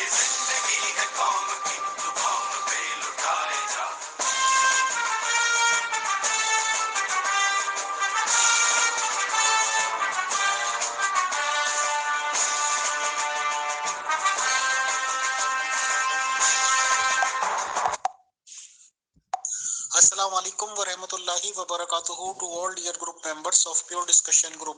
Assalamu alaikum wa rahmatullahi wa barakatuhu to all dear group members of Pure Discussion Group.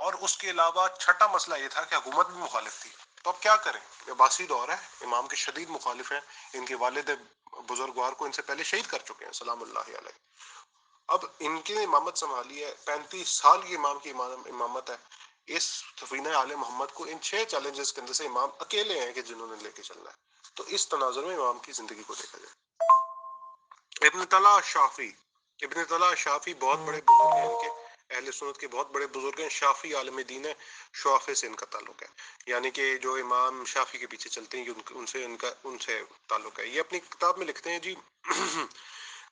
اور اس کے علاوہ چھٹا مسئلہ یہ تھا کہ حکومت بھی مخالف تھی. تو اب کیا کریں؟ عباسی دور ہے، امام کے شدید مخالف ہیں، ان کے والد بزرگوار کو ان سے پہلے شہید کر چکے ہیں سلام اللہ علیہ. اب ان کی امامت سنبھالی ہے، 35 سال کی امام کی امامت ہے. اس سفینہ آل محمد کو ان 6 چیلنجز کے اندر سے امام اکیلے ہیں کہ جنہوں نے لے کے چلنا ہے. تو اس تناظر میں امام کی زندگی کو دیکھا جائے. ابن طلحہ شافی، ابن طلحہ شافی بہت بڑے بزرگ ہیں، ان کے اہل سنت کے بہت بڑے بزرگ ہیں. شافی عالم دین ہے، شافی سے ان کا تعلق ہے، یعنی کہ جو امام شافی کے پیچھے چلتے ہیں ان سے تعلق ہے. یہ اپنی کتاب میں لکھتے ہیں جی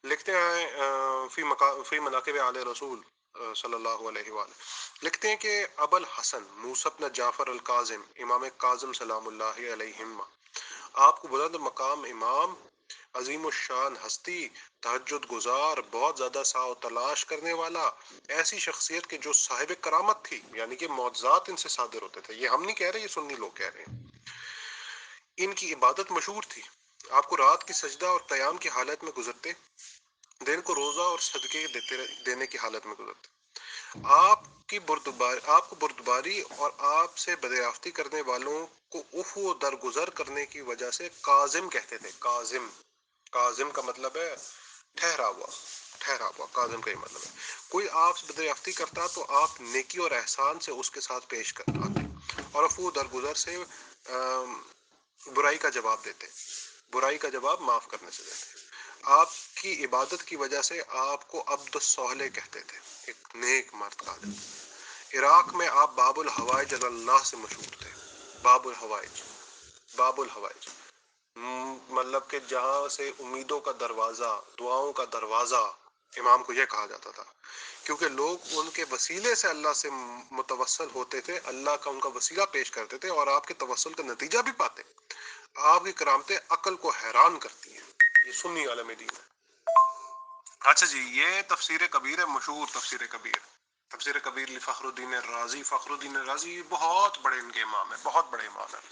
لکھتے ہیں فی مناقب آل رسول صلی اللہ علیہ وآلہ، لکھتے ہیں کہ ابو الحسن موسیٰ بن جعفر الکاظم، امام کاظم سلام اللہ علیہما، آپ کو بلند مقام امام، عظیم الشان ہستی، تہجد گزار، بہت زیادہ سعی و تلاش کرنے والا، ایسی شخصیت کے جو صاحب کرامت تھی، یعنی کہ معجزات ان سے صادر ہوتے تھے. یہ ہم نہیں کہہ رہے، یہ سنی لوگ کہہ رہے ہیں. ان کی عبادت مشہور تھی، آپ کو رات کی سجدہ اور قیام کی حالت میں گزرتے، دن کو روزہ اور صدقے دینے کی حالت میں گزرتے. آپ کو بردباری اور آپ سے بدیافتی کرنے والوں کو عفو درگزر کرنے کی وجہ سے کاظم کہتے تھے. کاظم کا مطلب ہے ٹھہرا ہوا. کاظم کا یہ مطلب ہے کوئی آپ سے بدیافتی کرتا تو آپ نیکی اور احسان سے اس کے ساتھ پیش آتے اور عفو درگزر سے برائی کا جواب دیتے، برائی کا جواب معاف کرنے سے دیتے. آپ کی عبادت کی وجہ سے آپ کو عبد الصالح کہتے تھے، ایک نیک مرد کہا جاتا. عراق میں آپ باب الحوائج اللہ سے مشہور تھے. باب الحوائج مطلب کہ جہاں سے امیدوں کا دروازہ، دعاؤں کا دروازہ، امام کو یہ کہا جاتا تھا، کیونکہ لوگ ان کے وسیلے سے اللہ سے متوسل ہوتے تھے، اللہ کا ان کا وسیلہ پیش کرتے تھے اور آپ کے توسل کا نتیجہ بھی پاتے. آپ کی کرامتیں عقل کو حیران کرتی ہیں. یہ سنی عالم دین ہے. اچھا جی، یہ تفسیر کبیر ہے، مشہور تفسیر کبیر. تفسیر کبیر لفخر الدین الرازی. فخر الدین الرازی بہت بڑے ان کے امام ہیں، بہت بڑے امام ہیں.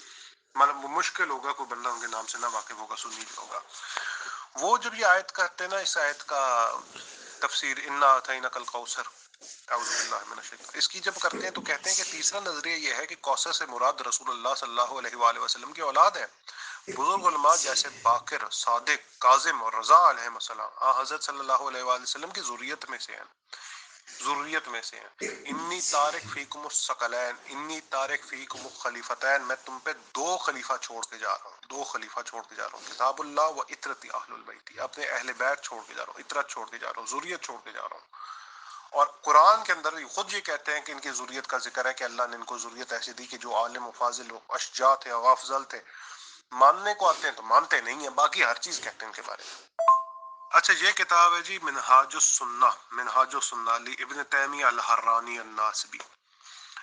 مطلب مشکل ہوگا کوئی بندہ ان کے نام سے نہ واقف ہوگا، سنی ہوگا. وہ جب یہ آیت کرتے ہیں نا، اس آیت کا تفسیر انا اعطیناک الکوثر، اعوذ باللہ من الشیطان، اس کی جب کرتے ہیں تو کہتے ہیں کہ تیسرا نظریہ یہ ہے کہ کوثر سے مراد رسول اللہ صلی اللہ علیہ وآلہ وسلم کی اولاد ہے. بزرگ علماء جیسے باقر، صادق، کاظم اور رضا علیہ السلام حضرت صلی اللہ علیہ وآلہ وسلم کی ذریت میں سے ہیں. انی تارک فیکم الثقلین، انی تارک فیکم الخلیفتین، میں تم پہ 2 خلیفہ چھوڑ کے جا رہا ہوں، 2 خلیفہ چھوڑ کے جا رہا ہوں. کتاب اللہ و اطرتی اہل البیت، اپنے اہل بیت چھوڑ کے جا رہا ہوں، اطرت چھوڑ کے جا رہا ہوں، ذریت چھوڑ کے جا رہا ہوں. اور قرآن کے اندر خود یہ کہتے ہیں کہ ان کی ذریت کا ذکر ہے کہ اللہ نے ان کو ذریت ایسی دی کہ جو عالم و فاضل و اشجاع تھے و افضل تھے. ماننے کو آتے ہیں تو مانتے نہیں ہیں، باقی ہر چیز کہتے ہیں ان کے بارے میں. اچھا، یہ کتاب ہے جی منہاج السنہ، منہاج السنہ لی ابن تیمیہ الحرانی الناسبی.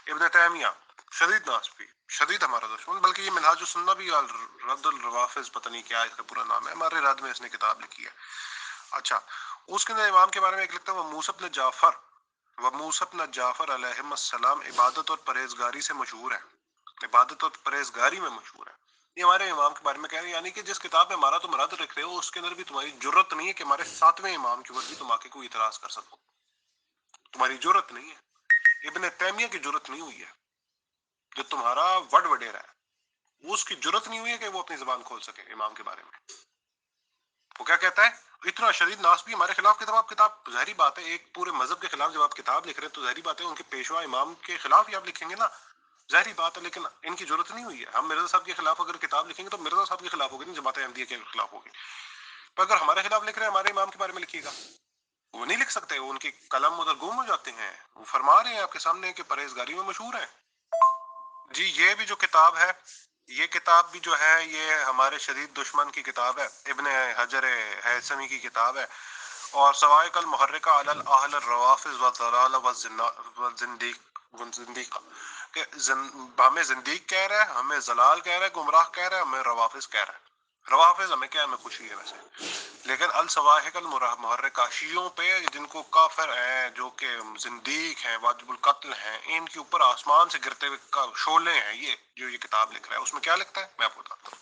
ابن تیمیہ شدید ناسبی، شدید ہمارا دشمن، بلکہ یہ منہاج السنہ بھی رد الروافظ، پتہ نہیں کیا اس کا پورا نام ہے، ہمارے رد میں اس نے کتاب لکھی ہے. اچھا، اس کے اندر امام کے بارے میں ایک لکھتا ہے، وہ موسیٰ بن جعفر علیہ السلام عبادت اور پرہیزگاری سے مشہور ہے، عبادت اور پرہیزگاری میں مشہور ہے. یہ ہمارے امام کے بارے میں کہہ رہے ہیں، یعنی کہ جس کتاب میں ہمارا تم رد لکھ رہے ہو اس کے اندر بھی تمہاری جرت نہیں ہے کہ ہمارے 7ویں امام کے اوپر بھی تم آ کے کوئی اعتراض کر سکو. تمہاری جرت نہیں ہے. ابن تیمیہ کی جرت نہیں ہوئی ہے، جو تمہارا وڈیرا ہے، اس کی جرت نہیں ہوئی ہے کہ وہ اپنی زبان کھول سکے امام کے بارے میں. وہ کیا کہتا ہے، اتنا شدید ناسبی ہمارے خلاف کتاب ظاہری بات ہے، ایک پورے مذہب کے خلاف جب آپ کتاب لکھ رہے ہیں تو ظاہری بات ہے ان کے پیشوا امام کے خلاف ہی آپ لکھیں گے نا، ظاہری بات ہے. لیکن ان کی ضرورت نہیں ہوئی ہے. ہم مرزا صاحب کے خلاف اگر کتاب لکھیں گے تو مرزا صاحب کے خلاف ہوگی، نہیں جماعت احمدیہ کے خلاف ہوگی. پر اگر ہمارے خلاف لکھ رہے ہیں، ہمارے امام کے بارے میں لکھیے گا. وہ نہیں لکھ سکتے، وہ ان کی قلم ادھر گم ہو جاتے ہیں. وہ فرما رہے ہیں آپ کے سامنے کہ پرہیزگاری میں مشہور ہیں. جی، یہ بھی جو کتاب ہے، یہ کتاب بھی جو ہے یہ ہمارے شدید دشمن کی کتاب ہے، ابن حجر ہیثمی کی کتاب ہے. اور سوائق المحرکہ علی اہل الروافظ والضلال والزندیق، کہ ہمیں زندیق کہہ رہا ہے، ہمیں زلال کہہ رہا ہے، گمراہ کہہ رہا ہے، ہمیں روافظ کہہ رہا ہے. روافظ ہمیں کیا، ہمیں خوشی ہے ویسے. لیکن السواحق المحرکہ، شیعوں پہ جن کو کافر ہیں، جو کہ زندیق ہیں، واجب القتل ہیں، ان کے اوپر آسمان سے گرتے ہوئے شعلے ہیں. یہ جو یہ کتاب لکھ رہا ہے اس میں کیا لکھتا ہے میں آپ کو بتاتا ہوں.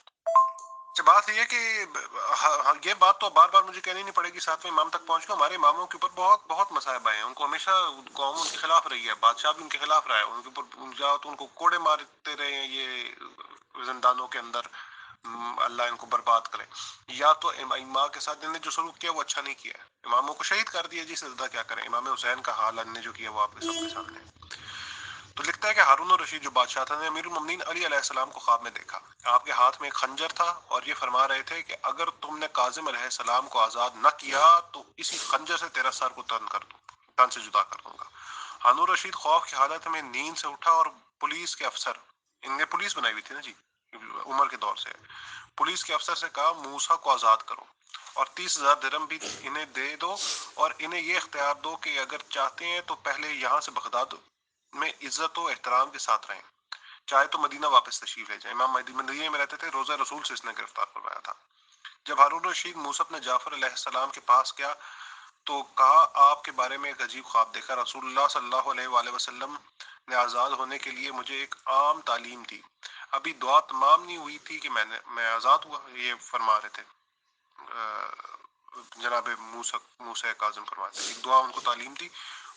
بات یہ ہے کہ یہ بات تو بار بار مجھے کہنی نہیں پڑے گی، ساتویں امام تک پہنچ کر ہمارے اماموں کے اوپر بہت بہت مصائب آئے ہیں، ان کو ہمیشہ قوم ان کے خلاف رہی ہے، بادشاہ بھی ان کے خلاف رہا ہے، ان کے اوپر جاؤ تو ان کو کوڑے مارتے رہے ہیں یہ زندانوں کے اندر، اللہ ان کو برباد کرے، یا تو امام کے ساتھ انہوں نے جو سلوک کیا وہ اچھا نہیں کیا ہے، اماموں کو شہید کر دیا، جی سجدہ کیا کریں، امام حسین کا حال نے جو کیا وہ آپ کے سب کے سامنے ہے۔ تو لکھتا ہے کہ ہارون الرشید جو بادشاہ تھا نے امیر المومنین علی علیہ السلام کو خواب میں دیکھا، آپ کے ہاتھ میں ایک خنجر تھا اور یہ فرما رہے تھے کہ اگر تم نے کاظم علیہ السلام کو آزاد نہ کیا تو اسی خنجر سے تیرا سر کو تن سے جدا کر دوں گا۔ ہارون الرشید خوف کی حالت میں نیند سے اٹھا اور پولیس کے افسر، ان نے پولیس بنائی ہوئی تھی نا جی عمر کے دور سے، پولیس کے افسر سے کہا موسیٰ کو آزاد کرو اور 30,000 درہم بھی انہیں دے دو اور انہیں یہ اختیار دو کہ اگر چاہتے ہیں تو پہلے یہاں سے بغداد میں عزت و احترام کے ساتھ رہیں، چاہے تو مدینہ واپس تشریف لے جائیں۔ امام مدینہ میں رہتے تھے، روزہ رسول سے اس نے گرفتار کروایا تھا۔ جب ہارون رشید موسیٰ نے جعفر علیہ السلام کے پاس گیا تو کہا آپ کے بارے میں ایک عجیب خواب دیکھا، رسول اللہ صلی اللہ علیہ وآلہ وسلم نے آزاد ہونے کے لیے مجھے ایک عام تعلیم دی، ابھی دعا تمام نہیں ہوئی تھی کہ میں آزاد ہوا، یہ فرما رہے تھے جناب موسیٰ کاظم فرماتے ہیں، ایک دعا ان کو تعلیم دی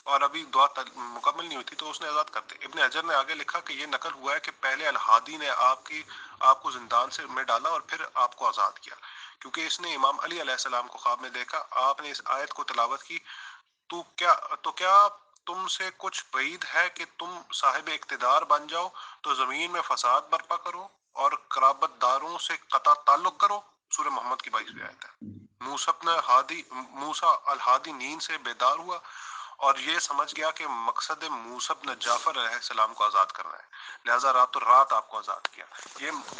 اور ابھی دعا مکمل نہیں ہوئی تھی تو اس نے آزاد کر دی۔ ابن حجر نے آگے لکھا کہ یہ نقل ہوا ہے کہ پہلے الہادی نے آپ کو زندان سے میں ڈالا اور پھر آپ کو آزاد کیا، کیونکہ اس نے امام علی علیہ السلام کو خواب میں دیکھا، آپ نے اس آیت کو تلاوت کی، تو کیا تم سے کچھ بعید ہے کہ تم صاحب اقتدار بن جاؤ تو زمین میں فساد برپا کرو اور قرابت داروں سے قطع تعلق کرو، سورہ محمد کی 22ویں آیت ہے۔ موسیٰ الہادی نیند سے بیدار ہوا اور یہ سمجھ گیا کہ مقصد موسیٰ بن جعفر علیہ السلام کو آزاد کرنا ہے، لہٰذا رات آپ کو آزاد کیا۔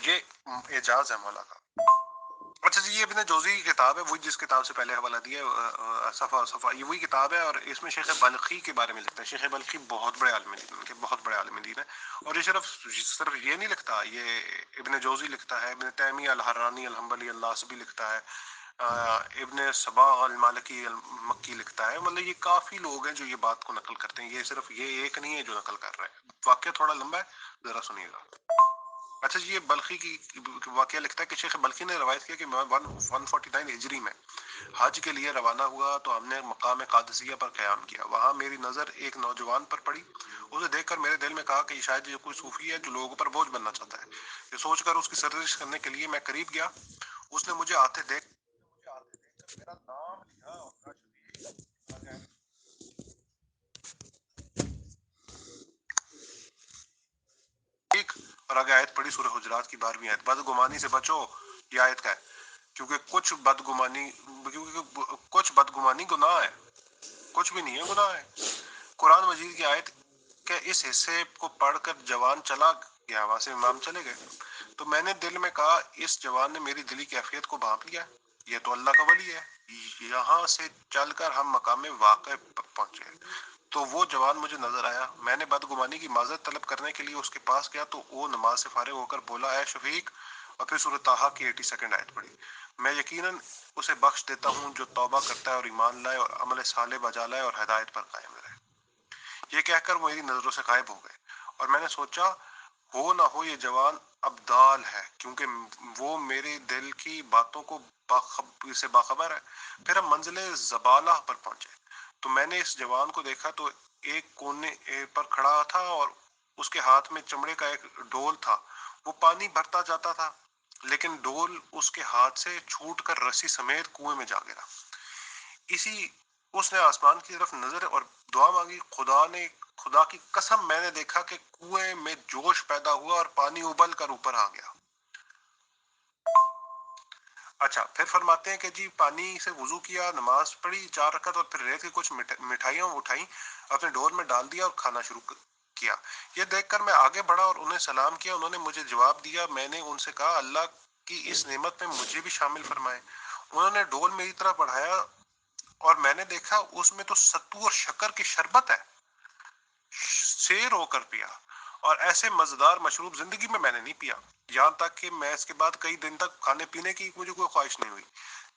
یہ اعجاز ہے مولا کا۔ اچھا جی، یہ ابن جوزی کی کتاب ہے، وہی جس کتاب سے پہلے حوالہ دیا ہے، صفحہ یہ وہی کتاب ہے، اور اس میں شیخ بلخی کے بارے میں لکھتا ہے۔ شیخ بلخی بہت بڑے عالم دین کے، بہت بڑے عالم دین ہے، اور یہ صرف یہ نہیں لکھتا، یہ ابن جوزی لکھتا ہے، ابن تیمیہ الحرانی الحنبلی الناصبی لکھتا ہے، ابن صباغ المالکی المکی لکھتا ہے، مطلب یہ کافی لوگ ہیں جو یہ بات کو نقل کرتے ہیں، یہ صرف یہ ایک نہیں ہے جو نقل کر رہا ہے۔ واقعہ تھوڑا لمبا ہے، ذرا سنیے گا۔ اچھا جی، یہ بلخی کی واقعہ لکھتا ہے کہ شیخ بلخی نے روایت کیا کہ میں 149 ہجری میں حج کے لیے روانہ ہوا تو ہم نے مقام قادسیہ پر قیام کیا، وہاں میری نظر ایک نوجوان پر پڑی، اسے دیکھ کر میرے دل میں کہا کہ یہ شاید یہ کوئی صوفی ہے جو لوگوں پر بوجھ بننا چاہتا ہے، یہ سوچ کر اس کی سرزنش کرنے کے لیے میں قریب گیا، اس نے مجھے آتے دیکھ کر میرا نام لیا اور کہا ٹھیک، اور آگے آیت پڑھی سورہ حجرات کی 12ویں آیت، بدگمانی سے بچو، یہ آیت کا ہے، کیونکہ کچھ بدگمانی گناہ ہے، کچھ بھی نہیں ہے گناہ ہے۔ قرآن مجید کی آیت کے اس حصے کو پڑھ کر جوان چلا گیا، وہاں سے امام چلے گئے، تو میں نے دل میں کہا اس جوان نے میری دلی کیفیت کو بھانپ لیا، یہ تو اللہ کا ولی ہے۔ یہاں سے چل کر ہم مقام واقع پہنچے تو وہ جوان مجھے نظر آیا، میں نے بدگمانی کی معذرت طلب کرنے کے لیے اس کے پاس گیا تو وہ نماز سے فارغ ہو کر بولا اے شفیق، اور پھر سورۃ طٰہٰ کی 82 آیت پڑھی، میں یقیناً اسے بخش دیتا ہوں جو توبہ کرتا ہے اور ایمان لائے اور عمل صالح بجا لائے اور ہدایت پر قائم رہے۔ یہ کہہ کر وہ میری نظروں سے غائب ہو گئے اور میں نے سوچا ہو نہ ہو یہ جوان ابدال ہے، کیونکہ وہ میرے دل کی باتوں کو سے باخبر ہے۔ پھر ہم منزل زبالہ پر پہنچے تو میں نے اس جوان کو دیکھا تو ایک کونے پر کھڑا تھا اور اس کے ہاتھ میں چمڑے کا ایک ڈول تھا، وہ پانی بھرتا جاتا تھا لیکن ڈول اس کے ہاتھ سے چھوٹ کر رسی سمیت کنویں میں جا گرا۔ اس نے آسمان کی طرف نظر اور دعا مانگی، خدا کی قسم میں نے دیکھا کہ کنویں میں جوش پیدا ہوا اور پانی ابل کر اوپر آ گیا۔ اچھا، پھر فرماتے ہیں کہ جی پانی سے وضو کیا، نماز پڑھی 4 رکعت اور پھر ریت کی کچھ مٹھائیاں اٹھائیں، اپنے ڈور میں ڈال دیا اور کھانا شروع کیا۔ یہ دیکھ کر میں آگے بڑھا اور انہیں سلام کیا، انہوں نے مجھے جواب دیا، میں نے ان سے کہا اللہ کی اس نعمت میں مجھے بھی شامل فرمائے۔ انہوں نے ڈول میری طرف بڑھایا اور میں نے دیکھا اس میں تو ستو اور شکر کی شربت ہے، سیر ہو کر پیا، اور ایسے مزیدار مشروب زندگی میں نے نہیں پیا، یہاں تک کہ میں اس کے بعد کئی دن تک کھانے پینے کی مجھے کوئی خواہش نہیں ہوئی۔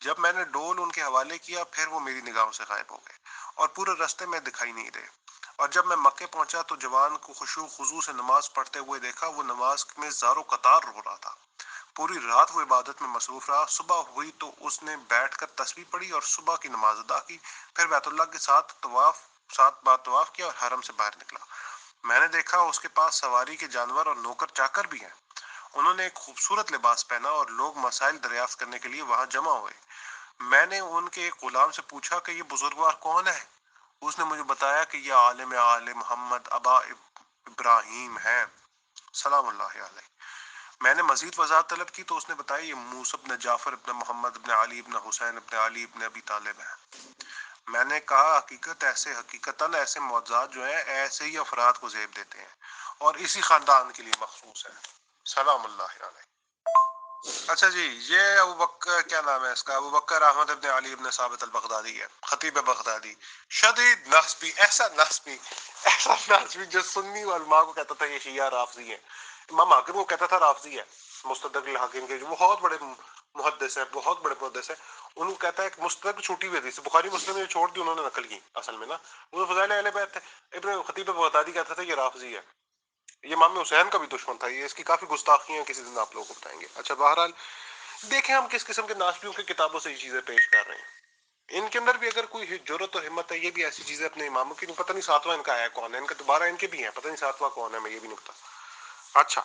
جب میں نے ڈول ان کے حوالے کیا پھر وہ میری نگاہوں سے غائب ہو گئے اور پورے راستے میں دکھائی نہیں دے، اور جب میں مکے پہنچا تو جوان کو خشوع خضوع سے نماز پڑھتے ہوئے دیکھا، وہ نماز میں زار و قطار رو رہا تھا، پوری رات وہ عبادت میں مصروف رہا. صبح ہوئی تو اس نے بیٹھ کر تسبیح پڑھی اور صبح کی نماز ادا کی. پھر بیت اللہ کے ساتھ بار طواف کیا اور حرم سے باہر نکلا. میں نے دیکھا اس کے پاس سواری کے جانور اور نوکر چاکر بھی ہیں. انہوں نے ایک خوبصورت لباس پہنا اور لوگ مسائل دریافت کرنے کے لیے وہاں جمع ہوئے. میں نے ان کے ایک غلام سے پوچھا کہ یہ بزرگوار کون ہے. اس نے مجھے بتایا کہ یہ عالم آل محمد ابا ابراہیم ہے سلام اللہ علیہ. میں نے مزید وضاحت طلب کی تو اس نے بتایا یہ موسی ابن جعفر ابن محمد ابن علی ابن حسین ابن علی ابن ابی طالب ہے. میں نے کہا حقیقتاً ایسے معجزات جو ہیں ایسے ہی افراد کو زیب دیتے ہیں اور اسی خاندان کے لیے مخصوص ہے سلام اللہ علیہ. اچھا جی، یہ ابو بکر کیا نام ہے اس کا، ابو بکر احمد ابن علی ابن ثابت البغدادی ہے، خطیب بغدادی. شدید نسبی، ایسا نسبی جو سنی علماء کو کہتا تھا یہ شیعہ رافضی ہے. امام حاکم کو کہتا تھا رافضی ہے، مستدرک الحاکم کے جو بہت بڑے محدث ہیں، ان کو کہتا ہے کہ مستدرک چھوٹی ہوئی حدیث بخاری مسلم نے چھوڑ دی، انہوں نے نقل کی اصل میں نا، وہ فضائل اہل بیت تھے. ابن خطیب بغدادی کہتا تھا یہ رافضی ہے. یہ امام حسین کا بھی دشمن تھا. یہ اس کی کافی گستاخیاں کسی دن آپ لوگوں کو بتائیں گے. اچھا بہرحال دیکھیں ہم کس قسم کے ناسبیوں کی کتابوں سے یہ چیزیں پیش کر رہے ہیں. ان کے اندر بھی اگر کوئی جرت و ہمت ہے، یہ بھی ایسی چیزیں اپنے اماموں کی، پتہ نہیں ساتواں ان کا ہے کون ہے، ان کا دوبارہ ان کے بھی ہیں، پتہ نہیں ساتواں کون ہے، میں یہ بھی نہیں پتا. اچھا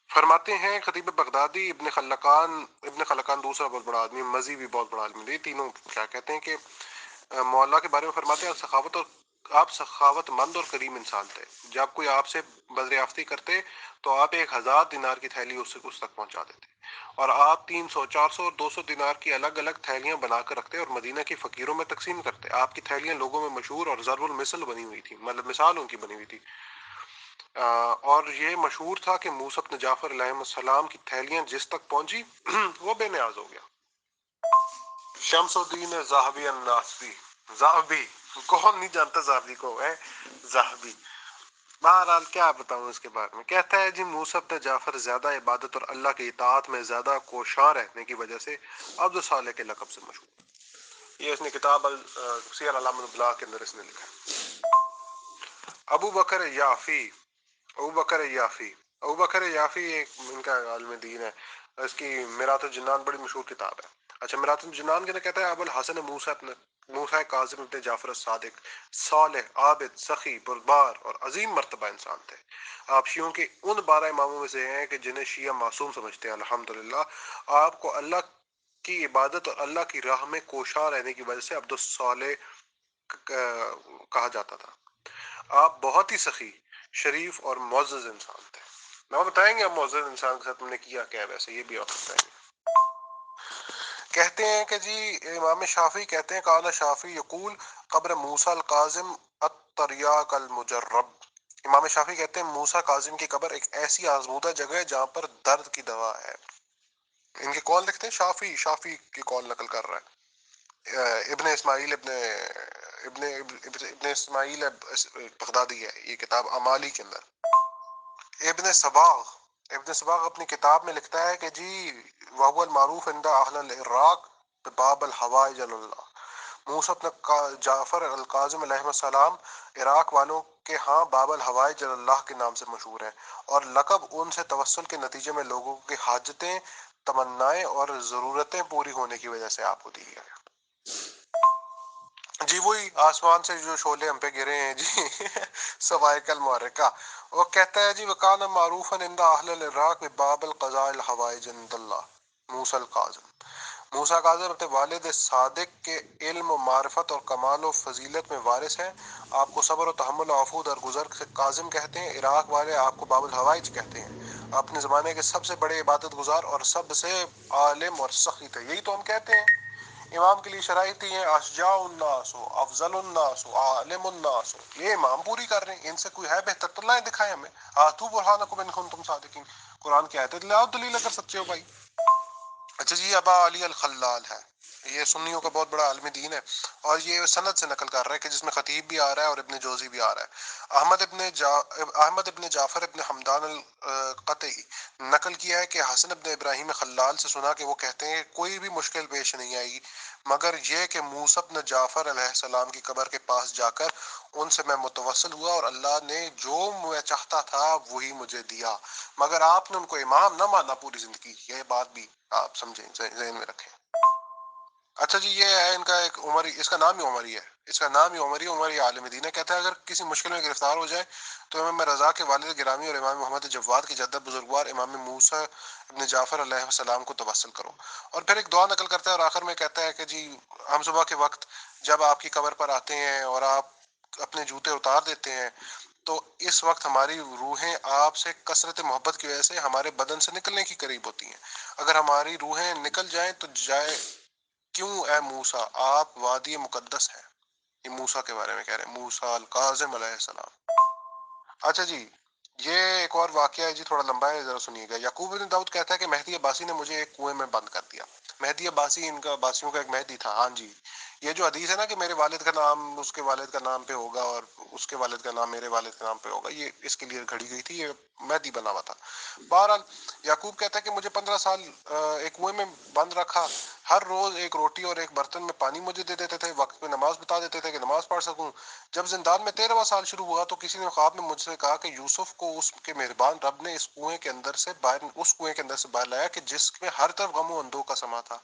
فرماتے ہیں خطیب بغدادی ابن خلقان دوسرا بہت بڑا آدمی، مزی بھی بہت بڑا آدمی. یہ تینوں کیا کہتے ہیں کہ مولا کے بارے میں فرماتے ہیں آپ سخاوت مند اور کریم انسان تھے. جب کوئی آپ سے بدریافتی کرتے تو آپ 1000 دینار کی تھیلی اس تک پہنچا دیتے، اور آپ 300 400 اور 200 دینار کی الگ الگ تھیلیاں بنا کر رکھتے اور مدینہ کی فقیروں میں تقسیم کرتے. آپ کی تھیلیاں لوگوں میں مشہور اور ضرب المثل بنی ہوئی تھی، مطلب مثال ان کی بنی ہوئی تھی. اور یہ مشہور تھا کہ موسی بن جعفر علیہ السلام کی تھیلیاں جس تک پہنچی وہ بے نیاز ہو گیا. شمس الدین زاہبی الناسبی، زاہبی کون نہیں جانتا زاہبی کو ہے، زاہبی. بہرحال کیا بتاؤں اس کے بارے میں. کہتا ہے جی موسی بن جعفر زیادہ عبادت اور اللہ کی اطاعت میں زیادہ کوشاں رہنے کی وجہ سے عبد الصالح کے لقب سے مشہور. یہ اس نے کتاب سیر علام البلاغ کے اندر اس نے لکھا ہے. ابو بکر یافی ایک ان کا عالم دین ہے. اس کی میرات الجنان بڑی مشہور کتاب ہے. اچھا میرات الجنان کے اندر کہتا ہے ابو الحسن موسی کاظم ابن جعفر الصادق صالح عابد سخی بردبار اور عظیم مرتبہ انسان تھے. آپ شیعوں کے ان 12 اماموں میں سے ہیں کہ جنہیں شیعہ معصوم سمجھتے ہیں. الحمدللہ آپ کو اللہ کی عبادت اور اللہ کی راہ میں کوشاں رہنے کی وجہ سے عبد الصالح کہا جاتا تھا. آپ بہت ہی سخی، شریف اور معزز انسان تھے. میں بتائیں گے اب معزز انسان کے ساتھ ہم نے کیا کیا، ویسے یہ بھی آپ بتائیں گے. کہتے ہیں کہ جی امام شافعی کہتے ہیں قال شافعی یقول قبر موسیٰ القاظم التریاق المجرب. امام شافعی کہتے ہیں موسیٰ کاظم کی قبر ایک ایسی آزمودہ جگہ ہے جہاں پر درد کی دوا ہے. ان کے قول لکھتے ہیں، شافعی کی قول نقل کر رہا ہے. ابن اسماعیل بغدادی ہے یہ کتاب امالی کے اندر. ابن صباغ اپنی کتاب میں لکھتا ہے کہ جی وهو المعروف عند اہل العراق باب الحوائج اللہ. موسی بن جعفر القاظم علیہ السلام عراق والوں کے ہاں باب الحوائج اللہ کے نام سے مشہور ہے، اور لقب ان سے توسل کے نتیجے میں لوگوں کی حاجتیں، تمنائیں اور ضرورتیں پوری ہونے کی وجہ سے آپ کو دی گئی. جی وہی آسمان سے جو شعلے ہم پہ گرے ہیں جی صواعق المحرکہ. وہ کہتا ہے جی وکان معروفا عند اہل العراق بباب القضاء الحوائج عند اللہ. موسیٰ کاظم اپنے والد صادق کے علم و معرفت اور کمال و فضیلت میں وارث ہیں. آپ کو صبر و تحمل و عفو درگزر سے کاظم کہتے ہیں. عراق والے آپ کو باب الحوائج کہتے ہیں. اپنے زمانے کے سب سے بڑے عبادت گزار اور سب سے عالم اور سخی تھے. یہی تو ہم کہتے ہیں امام کے لیے شرائط ہی ہیں، اشجاع الناس و افضل الناس و عالم الناس. یہ امام پوری کر رہے ہیں، ان سے کوئی ہے بہتر تو لائیں دکھائیں ہمیں. آتوا برہانکم ان کنتم صادقین. قرآن کی آیت ہے، لاؤ دلیل اگر سچے ہو بھائی. اچھا جی ابا علی الخلال ہے. یہ سنیوں کا بہت بڑا عالم دین ہے، اور یہ سند سے نقل کر رہا ہے کہ جس میں خطیب بھی آ رہا ہے اور ابن جوزی بھی آ رہا ہے۔ احمد ابن جعفر ابن حمدان القطعی نقل کیا ہے کہ حسن ابن ابراہیم خلال سے سنا کہ وہ کہتے ہیں کوئی بھی مشکل پیش نہیں آئی مگر یہ کہ موسیٰ ابن جعفر علیہ السلام کی قبر کے پاس جا کر ان سے میں متوسل ہوا اور اللہ نے جو میں چاہتا تھا وہی مجھے دیا، مگر آپ نے ان کو امام نہ مانا پوری زندگی۔ یہ بات بھی آپ سمجھیں، ذہن میں رکھیں۔ اچھا جی، یہ ہے ان کا ایک عمری، اس کا نام ہی عمری ہے، اس کا نام ہی عمری عالم دین ہے۔ کہتا ہے اگر کسی مشکل میں گرفتار ہو جائے تو امام رضا کے والد گرامی اور امام محمد جواد کی جدہ بزرگوار امام موسیٰ ابن جعفر علیہ السلام کو توسل کرو، اور پھر ایک دعا نقل کرتا ہے اور آخر میں کہتا ہے کہ جی ہم صبح کے وقت جب آپ کی قبر پر آتے ہیں اور آپ اپنے جوتے اتار دیتے ہیں تو اس وقت ہماری روحیں آپ سے کثرت محبت کی وجہ سے ہمارے بدن سے نکلنے کی قریب ہوتی ہیں، اگر ہماری روحیں نکل جائیں تو جائے کیوں اے موسیٰ، آپ وادی مقدس ہیں۔ یہ موسیٰ کے بارے میں کہہ رہے ہیں، موسیٰ الکاظم علیہ السلام۔ اچھا جی، یہ ایک اور واقعہ ہے جی، تھوڑا لمبا ہے، ذرا سنیے گا۔ یعقوب بن داؤد کہتا ہے کہ مہدی عباسی نے مجھے ایک کنویں میں بند کر دیا۔ مہدی عباسی ان کا عباسیوں کا ایک مہدی تھا، ہاں جی۔ یہ جو حدیث ہے نا کہ میرے والد کا نام اس کے والد کا نام پہ ہوگا اور اس کے والد کا نام میرے والد کے نام پہ ہوگا، یہ اس کے لیے گھڑی گئی تھی، یہ مہدی بنا ہوا تھا۔ بہرحال یعقوب کہتا ہے کہ مجھے 15 سال ایک کنویں میں بند رکھا، ہر روز ایک روٹی اور ایک برتن میں پانی مجھے دے دیتے تھے، وقت پہ نماز بتا دیتے تھے کہ نماز پڑھ سکوں۔ جب زندان میں 13واں سال شروع ہوا تو کسی نے خواب میں مجھ سے کہا کہ یوسف کو اس کے مہربان رب نے اس کنویں کے اندر سے باہر لایا کہ جس میں ہر طرف غم و اندوہ کا سما تھا۔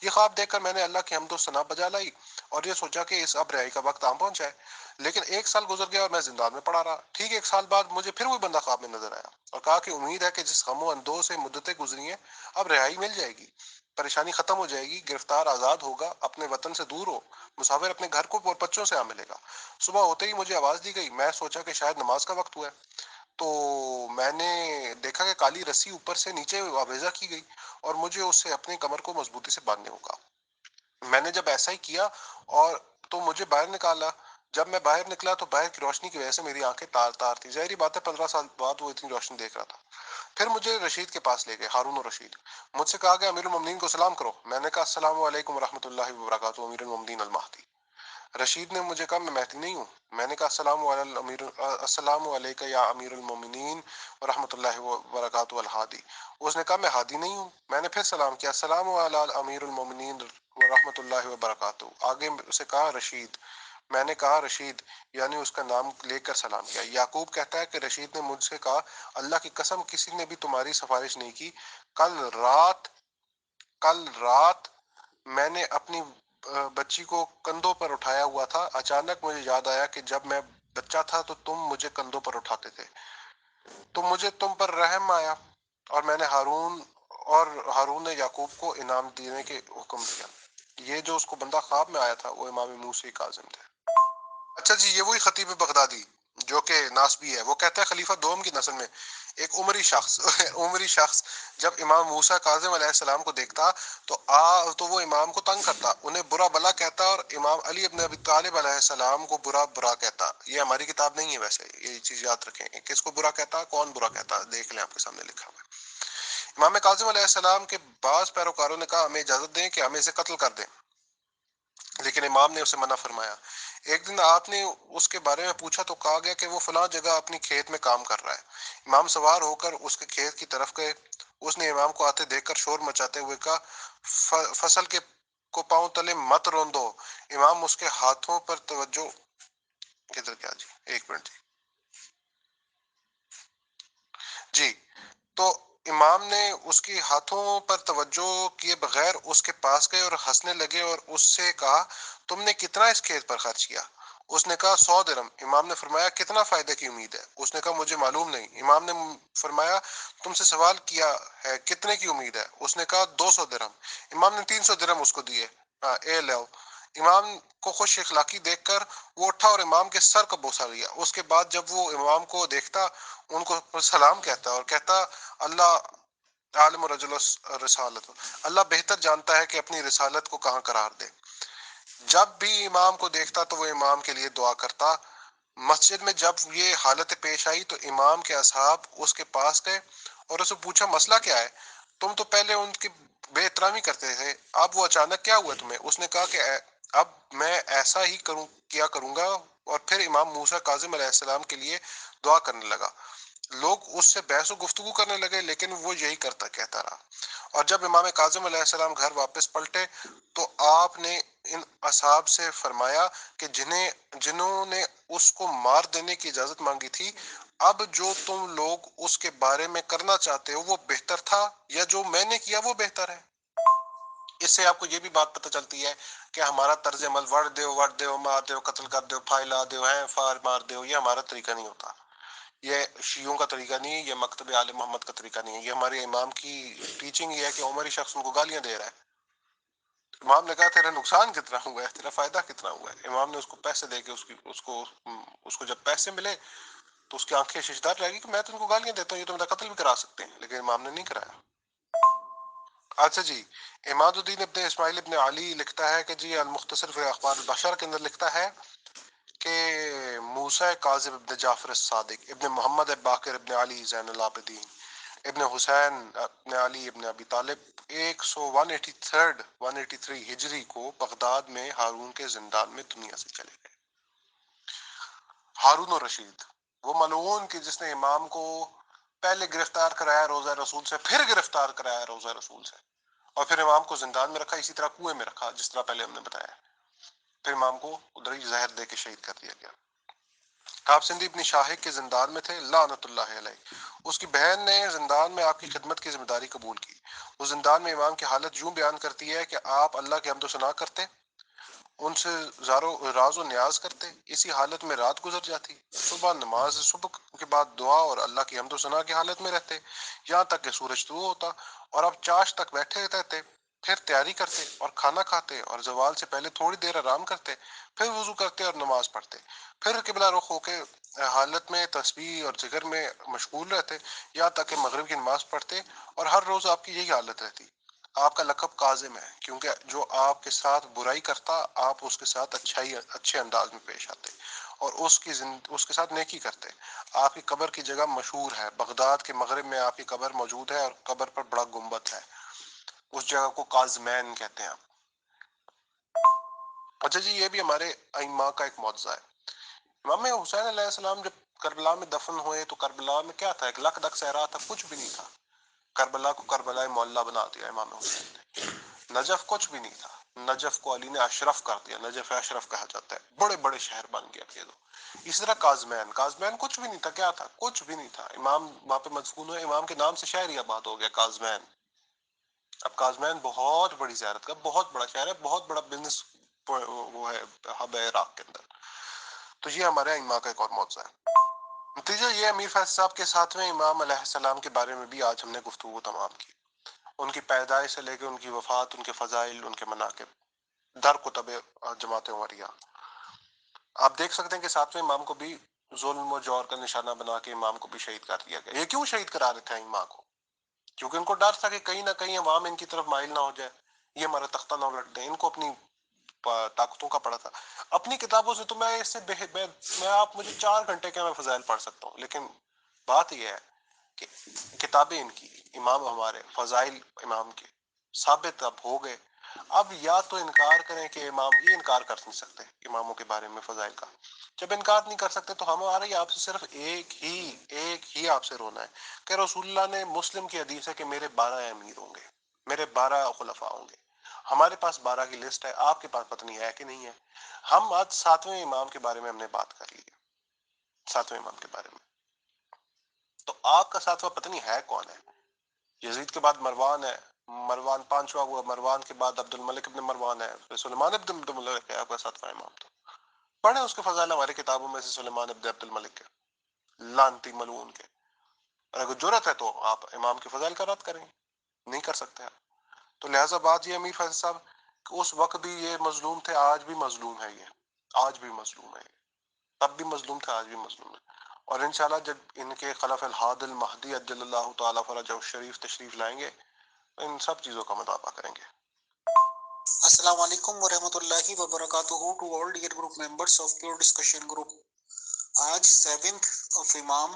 یہ خواب دیکھ کر میں نے اللہ کی حمد و ثنا بجا لائی اور یہ سوچا کہ اس اب رہائی کا وقت آن پہنچا ہے، لیکن ایک سال گزر گیا اور میں زندان میں پڑا رہا۔ ٹھیک ایک سال بعد مجھے پھر وہی بندہ خواب میں نظر آیا اور کہا کہ امید ہے کہ جس غم و اندوہ سے مدتیں گزری ہیں اب رہائی مل جائے گی، پریشانی ختم ہو جائے گی، گرفتار آزاد ہوگا، اپنے وطن سے دور ہو، مسافر اپنے گھر کو اور بچوں سے آ ملے گا۔ صبح ہوتے ہی مجھے آواز دی گئی، میں سوچا کہ شاید نماز کا وقت ہوا ہے، تو میں نے دیکھا کہ کالی رسی اوپر سے نیچے آویزہ کی گئی اور مجھے اس سے اپنی کمر کو مضبوطی سے باندھنے ہوگا۔ میں نے جب ایسا ہی کیا اور تو مجھے باہر نکالا، جب میں باہر نکلا تو باہر کی روشنی کی وجہ سے میری آنکھیں تار تار تھی، ظاہری بات ہے 15 سال بعد وہ اتنی روشنی دیکھ رہا تھا۔ پھر مجھے رشید کے پاس لے گئے، ہارون اور رشید۔ مجھ سے کہا گیا امیر المومنین کو سلام کرو۔ میں نے کہا السلام علیکم ورحمۃ اللہ وبرکاتہ امیر المومنین المہدی۔ رشید نے مجھے کہا میں مہدی نہیں ہوں۔ میں نے کہا السلام علیکم یا امیر المومنین ورحمۃ اللہ وبرکاتہ الہادی۔ اس نے کہا میں ہادی نہیں ہوں۔ میں نے پھر سلام کیا، السلام علی امیر المومنین ورحمۃ اللہ وبرکاتہ۔ آگے اسے کہا رشید۔ میں نے کہا رشید، یعنی اس کا نام لے کر سلام کیا۔ یعقوب کہتا ہے کہ رشید نے مجھ سے کہا اللہ کی قسم کسی نے بھی تمہاری سفارش نہیں کی، کل رات میں نے اپنی بچی کو کندھوں پر اٹھایا ہوا تھا، اچانک مجھے یاد آیا کہ جب میں بچہ تھا تو تم مجھے کندھوں پر اٹھاتے تھے، تو مجھے تم پر رحم آیا اور میں نے ہارون نے یعقوب کو انعام دینے کے حکم دیا۔ یہ جو اس کو بندہ خواب میں آیا تھا وہ امام موسیٰ کاظم تھے۔ اچھا جی، یہ وہی خطیب بغدادی جو کہ ناسبی ہے، وہ کہتا ہے خلیفہ دوم کی نسل میں ایک عمری شخص جب امام موسیٰ کاظم علیہ السلام کو دیکھتا تو وہ امام کو تنگ کرتا، انہیں برا بلا کہتا اور امام علی ابن ابی طالب علیہ السلام کو برا کہتا۔ یہ ہماری کتاب نہیں ہے ویسے، یہ چیز یاد رکھیں، کس کو برا کہتا، کون برا کہتا، دیکھ لیں آپ کے سامنے لکھا ہوا ہے۔ امام کاظم علیہ السلام کے بعض پیروکاروں نے کہا ہمیں اجازت دیں کہ ہم اسے قتل کر دیں، لیکن امام نے اسے منع فرمایا۔ ایک دن آپ نے اس کے بارے میں پوچھا تو کہا گیا کہ وہ فلاں جگہ اپنی کھیت میں کام کر رہا ہے۔ امام سوار ہو کر اس کے کھیت کی طرف گئے، اس نے امام کو آتے دیکھ کر شور مچاتے ہوئے کہا فصل کے کو پاؤں تلے مت روندو۔ امام اس کے ہاتھوں پر توجہ کدھر کیا جی، ایک منٹ جی، تو امام نے اس کی ہاتھوں پر توجہ کیے بغیر اس کے پاس گئے اور ہنسنے لگے اور اس سے کہا تم نے کتنا اس کھیت پر خرچ کیا؟ اس نے کہا 100 درم۔ امام نے فرمایا کتنا فائدے کی امید ہے؟ اس نے کہا مجھے معلوم نہیں۔ امام نے فرمایا تم سے سوال کیا ہے کتنے کی امید ہے؟ اس نے کہا 200 درم۔ امام نے 300 درم اس کو دیے، اے لو۔ امام کو خوش اخلاقی دیکھ کر وہ اٹھا اور امام کے سر کو بوسہ لیا۔ اس کے بعد جب وہ امام کو دیکھتا ان کو سلام کہتا اور کہتا اللہ عالم رجل رسالت، اللہ بہتر جانتا ہے کہ اپنی رسالت کو کہاں قرار دے۔ جب بھی امام کو دیکھتا تو وہ امام کے لیے دعا کرتا۔ مسجد میں جب یہ حالت پیش آئی تو امام کے اصحاب اس کے پاس گئے اور اسے پوچھا مسئلہ کیا ہے؟ تم تو پہلے ان کی بے احترامی کرتے تھے. اب وہ اچانک کیا ہوا تمہیں؟ اس نے کہا کہ اب میں ایسا ہی کیا کروں گا. اور پھر امام موسیٰ کاظم علیہ السلام کے لیے دعا کرنے لگا. لوگ اس سے بحث و گفتگو کرنے لگے لیکن وہ یہی کہتا رہا. اور جب امام کاظم علیہ السلام گھر واپس پلٹے تو آپ نے ان اصحاب سے فرمایا کہ جنہوں نے اس کو مار دینے کی اجازت مانگی تھی، اب جو تم لوگ اس کے بارے میں کرنا چاہتے ہو وہ بہتر تھا یا جو میں نے کیا وہ بہتر ہے؟ اس سے آپ کو یہ بھی بات پتہ چلتی ہے کہ ہمارا طرز عمل وڑ دیو مار دیو قتل کر دیو پھائلا دیو ہیں فار مار دیو، یہ ہمارا طریقہ نہیں ہوتا. یہ شیعوں کا طریقہ نہیں ہے، یہ مکتب آل محمد کا طریقہ نہیں ہے. یہ ہمارے امام کی ٹیچنگ یہ ہے کہ عمری شخص ان کو گالیاں دے رہا ہے. امام نے کہا تیرا نقصان کتنا ہوا ہے، تیرا فائدہ کتنا ہوا ہے. امام نے اس کو پیسے دے کے اس کو جب پیسے ملے تو اس کی آنکھیں ششدار رہ گئی کہ میں تو ان کو گالیاں دیتا ہوں، یہ تو میرا قتل بھی کرا سکتے ہیں. لیکن امام نے نہیں کرایا. اچھا جی، عماد الدین ابن اسماعیل ابن علی لکھتا ہے کہ جی المختصر فی اخبار البشر کے اندر لکھتا ہے کہ موسیٰ کاظم ابن جعفر الصادق ابن محمد باقر ابن علی زین العابدین ابن حسین ابن علی ابن ابی طالب 183 ہجری کو بغداد میں ہارون کے زندان میں دنیا سے چلے گئے. ہارون الرشید، وہ ملعون کی جس نے امام کو پہلے گرفتار کرایا روزہ رسول سے، پھر گرفتار کرایا روزہ رسول سے، اور پھر امام کو زندان میں رکھا، اسی طرح کنویں میں رکھا جس طرح پہلے ہم نے بتایا. پھر امام کو ادھر ہی زہر دے کے شہید کر دیا گیا. آپ سندھی ابن شاہق کے زندان میں تھے لعنت اللہ علیہ. اس کی بہن نے زندان میں آپ کی خدمت کی ذمہ داری قبول کی. وہ زندان میں امام کی حالت یوں بیان کرتی ہے کہ آپ اللہ کے حمد و ثنا کرتے، ان سے راز و نیاز کرتے، اسی حالت میں رات گزر جاتی. صبح نماز صبح کے بعد دعا اور اللہ کی حمد و ثنا کی حالت میں رہتے یہاں تک کہ سورج طلوع ہوتا، اور اب چاش تک بیٹھے رہتے، پھر تیاری کرتے اور کھانا کھاتے اور زوال سے پہلے تھوڑی دیر آرام کرتے، پھر وضو کرتے اور نماز پڑھتے، پھر قبلہ رخ ہو کے حالت میں تسبیح اور ذکر میں مشغول رہتے یہاں تک کہ مغرب کی نماز پڑھتے. اور ہر روز آپ کی یہی حالت رہتی. آپ کا لقب کاظم ہے کیونکہ جو آپ کے ساتھ برائی کرتا آپ اس کے ساتھ اچھے انداز میں پیش آتے اور اس کے ساتھ نیکی کرتے. آپ کی قبر کی جگہ مشہور ہے، بغداد کے مغرب میں آپ کی قبر موجود ہے اور قبر پر بڑا گنبد ہے. اس جگہ کو کاظمین کہتے ہیں. اچھا جی، یہ بھی ہمارے ائمہ کا ایک معجزہ ہے. امام حسین علیہ السلام جب کربلا میں دفن ہوئے تو کربلا میں کیا تھا؟ ایک لک دک صحرا تھا، کچھ بھی نہیں تھا. کربلا کو کربلا معلیٰ بنا دیا امام حسین نے. نجف کچھ بھی نہیں تھا، نجف کو علی نے اشرف کر دیا، نجف اشرف کہا جاتا ہے، بڑے بڑے شہر بن گیا یہ دو. اسی طرح کاظمین کچھ بھی نہیں تھا. کیا تھا؟ کچھ بھی نہیں تھا. امام وہاں پہ مدفون ہوئے، امام کے نام سے شہر ہی آباد ہو گیا کاظمین. اب کاظمین بہت بڑی زیارت کا بہت بڑا شہر ہے، بہت بڑا بزنس وہ ہے، ہب ہے عراق کے اندر. تو یہ ہمارے ائمہ کا ایک اور معجزہ ہے. نتیجہ یہ امیر فیض صاحب کے ساتویں امام علیہ السلام کے بارے میں بھی آج ہم نے گفتگو تمام کی. ان کی پیدائش سے لے کے ان کی وفات، ان کے فضائل، ان کے مناقب، در کتب جماعت عمریہ. آپ دیکھ سکتے ہیں کہ ساتویں امام کو بھی ظلم و جور کا نشانہ بنا کے امام کو بھی شہید کر دیا گیا. یہ کیوں شہید کرا رہے تھے امام کو؟ کیونکہ ان کو ڈر تھا کہ کہیں نہ کہیں عوام ان کی طرف مائل نہ ہو جائے، یہ ہمارا تختہ نہ الٹ دیں. ان کو اپنی طاقتوں کا پڑا تھا. اپنی کتابوں سے تو میں اس سے میں آپ مجھے 4 گھنٹے کے میں فضائل پڑھ سکتا ہوں، لیکن بات یہ ہے کہ کتابیں ان کی، امام ہمارے فضائل امام کے ثابت اب ہو گئے. اب یا تو انکار کریں کہ امام، یہ انکار کر نہیں سکتے اماموں کے بارے میں فضائل کا. جب انکار نہیں کر سکتے تو ہمارے آپ سے صرف ایک ہی آپ سے رونا ہے کہ رسول اللہ نے، مسلم کی حدیث ہے کہ میرے 12 امیر ہوں گے، میرے 12 خلفاء ہوں گے. ہمارے پاس 12 کی لسٹ ہے، آپ کے پاس پتہ نہیں ہے کہ نہیں ہے. ہم آج 7ویں امام کے بارے میں ہم نے بات کر لی ہے، 7ویں امام کے بارے میں. تو آپ کا 7واں پتہ نہیں ہے کون ہے. یزید کے بعد مروان ہے، مروان 5واں ہوا، مروان کے بعد عبد الملک ابن مروان ہے، پھر سلیمان ابن عبد الملک ہے آپ کا 7واں امام. تو پڑھیں اس کے فضائل ہماری کتابوں میں سے، سلیمان ابن عبد الملک کے، لانتی ملعون کے. اور اگر جرت ہے تو آپ امام کے فضائل کا رد کریں، نہیں کر سکتے آپ. تو لہٰذا بات یہ امیر فیض صاحب کہ اس وقت بھی یہ مظلوم تھے، آج بھی مظلوم ہے، یہ آج بھی مظلوم ہے، تب بھی مظلوم تھا، آج بھی مظلوم ہے. اور انشاءاللہ جب ان کے خلف الحاد المہدی عجل اللہ تعالیٰ فرجہ الشریف تشریف لائیں گے تو ان سب چیزوں کا مطالبہ کریں گے. السلام علیکم ورحمۃ اللہ وبرکاتہ to all dear group members of pure discussion group. آج 7th of امام